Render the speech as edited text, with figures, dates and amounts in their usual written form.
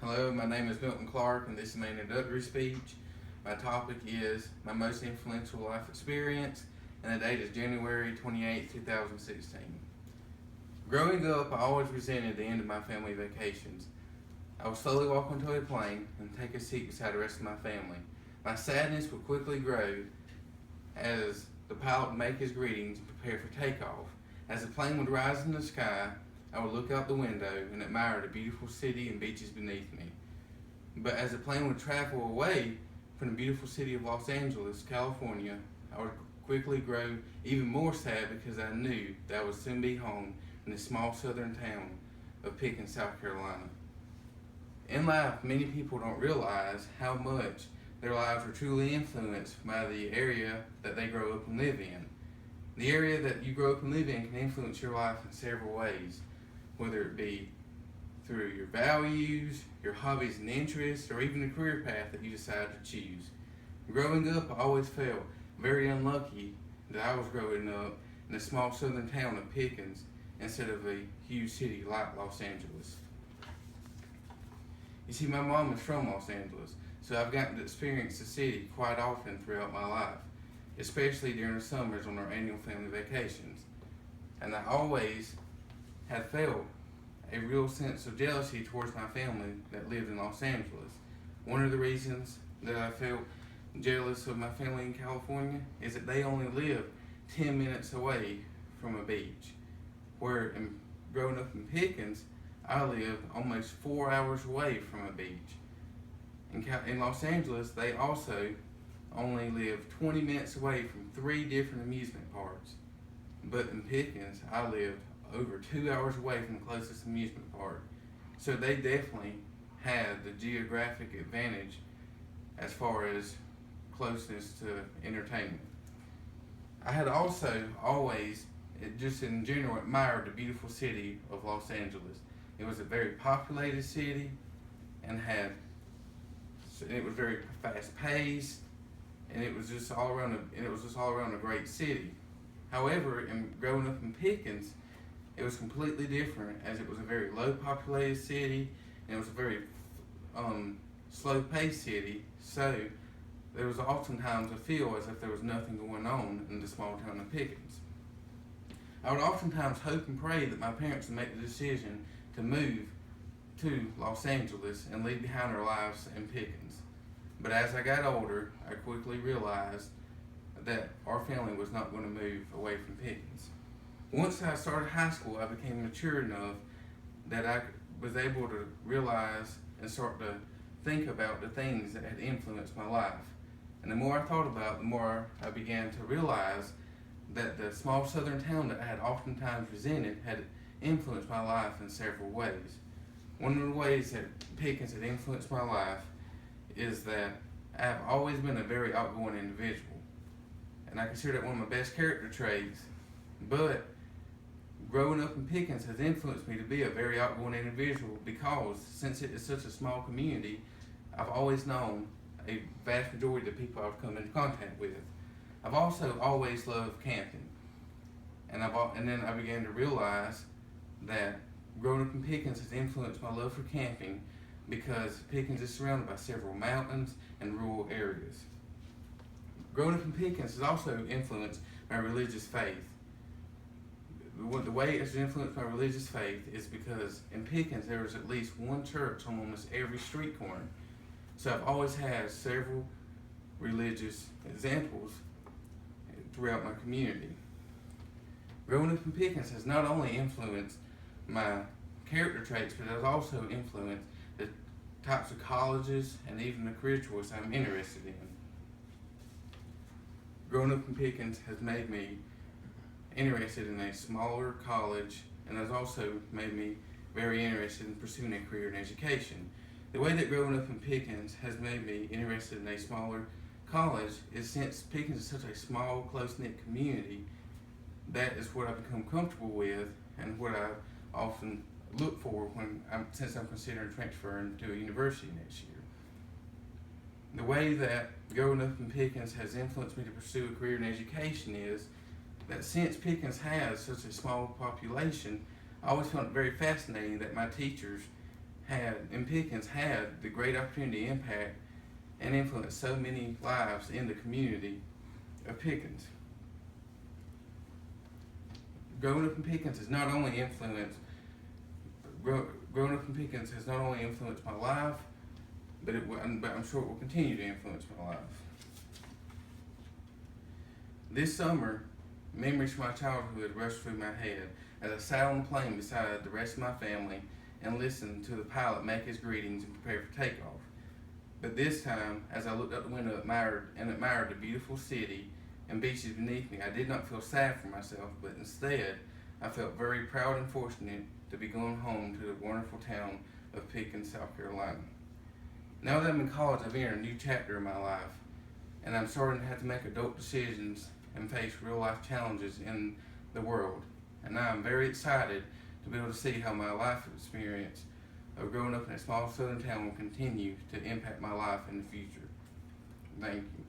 Hello, my name is Milton Clark, and this is my introductory speech. My topic is my most influential life experience, and the date is January 28, 2016. Growing up, I always resented the end of my family vacations. I would slowly walk onto a plane and take a seat beside the rest of my family. My sadness would quickly grow as the pilot would make his greetings and prepare for takeoff. As the plane would rise in the sky, I would look out the window and admire the beautiful city and beaches beneath me. But as the plane would travel away from the beautiful city of Los Angeles, California, I would quickly grow even more sad because I knew that I would soon be home in the small southern town of Pickens, South Carolina. In life, many people don't realize how much their lives are truly influenced by the area that they grow up and live in. The area that you grow up and live in can influence your life in several ways, whether it be through your values, your hobbies and interests, or even the career path that you decide to choose. Growing up, I always felt very unlucky that I was growing up in a small southern town of Pickens instead of a huge city like Los Angeles. You see, my mom is from Los Angeles, so I've gotten to experience the city quite often throughout my life, especially during the summers on our annual family vacations. And I always had felt a real sense of jealousy towards my family that lived in Los Angeles. One of the reasons that I felt jealous of my family in California is that they only live 10 minutes away from a beach, where growing up in Pickens, I lived almost 4 hours away from a beach. In Los Angeles, they also only live 20 minutes away from 3 different amusement parks. But in Pickens, I lived over 2 hours away from the closest amusement park. So they definitely had the geographic advantage as far as closeness to entertainment. I had also always, just in general, admired the beautiful city of Los Angeles. It was a very populated city and it was very fast paced, and it was just all around a great city. However, in growing up in Pickens, it was completely different, as it was a very low populated city and it was a very slow paced city. So there was oftentimes a feel as if there was nothing going on in the small town of Pickens. I would oftentimes hope and pray that my parents would make the decision to move to Los Angeles and leave behind our lives in Pickens. But as I got older, I quickly realized that our family was not going to move away from Pickens. Once I started high school, I became mature enough that I was able to realize and start to think about the things that had influenced my life. And the more I thought about it, the more I began to realize that the small southern town that I had oftentimes resented had influenced my life in several ways. One of the ways that Pickens had influenced my life is that I have always been a very outgoing individual. And I consider that one of my best character traits, but growing up in Pickens has influenced me to be a very outgoing individual because since it is such a small community, I've always known a vast majority of the people I've come into contact with. I've also always loved camping. And then I began to realize that growing up in Pickens has influenced my love for camping because Pickens is surrounded by several mountains and rural areas. Growing up in Pickens has also influenced my religious faith. The way it's influenced my religious faith is because in Pickens there is at least one church on almost every street corner. So I've always had several religious examples throughout my community. Growing up in Pickens has not only influenced my character traits, but it has also influenced the types of colleges and even the career choice I'm interested in. Growing up in Pickens has made me interested in a smaller college and has also made me very interested in pursuing a career in education. The way that growing up in Pickens has made me interested in a smaller college is since Pickens is such a small, close-knit community, that is what I've become comfortable with and what I often look for since I'm considering transferring to a university next year. The way that growing up in Pickens has influenced me to pursue a career in education is that since Pickens has such a small population, I always found it very fascinating that my teachers Pickens had the great opportunity to impact and influence so many lives in the community of Pickens. Growing up in Pickens has not only influenced growing up in Pickens has not only influenced my life, but I'm sure it will continue to influence my life. This summer, memories from my childhood rushed through my head as I sat on the plane beside the rest of my family and listened to the pilot make his greetings and prepare for takeoff. But this time, as I looked out the window and admired the beautiful city and beaches beneath me, I did not feel sad for myself, but instead, I felt very proud and fortunate to be going home to the wonderful town of Pickens, South Carolina. Now that I'm in college, I've entered a new chapter in my life, and I'm starting to have to make adult decisions and face real life challenges in the world. And now I'm very excited to be able to see how my life experience of growing up in a small southern town will continue to impact my life in the future. Thank you.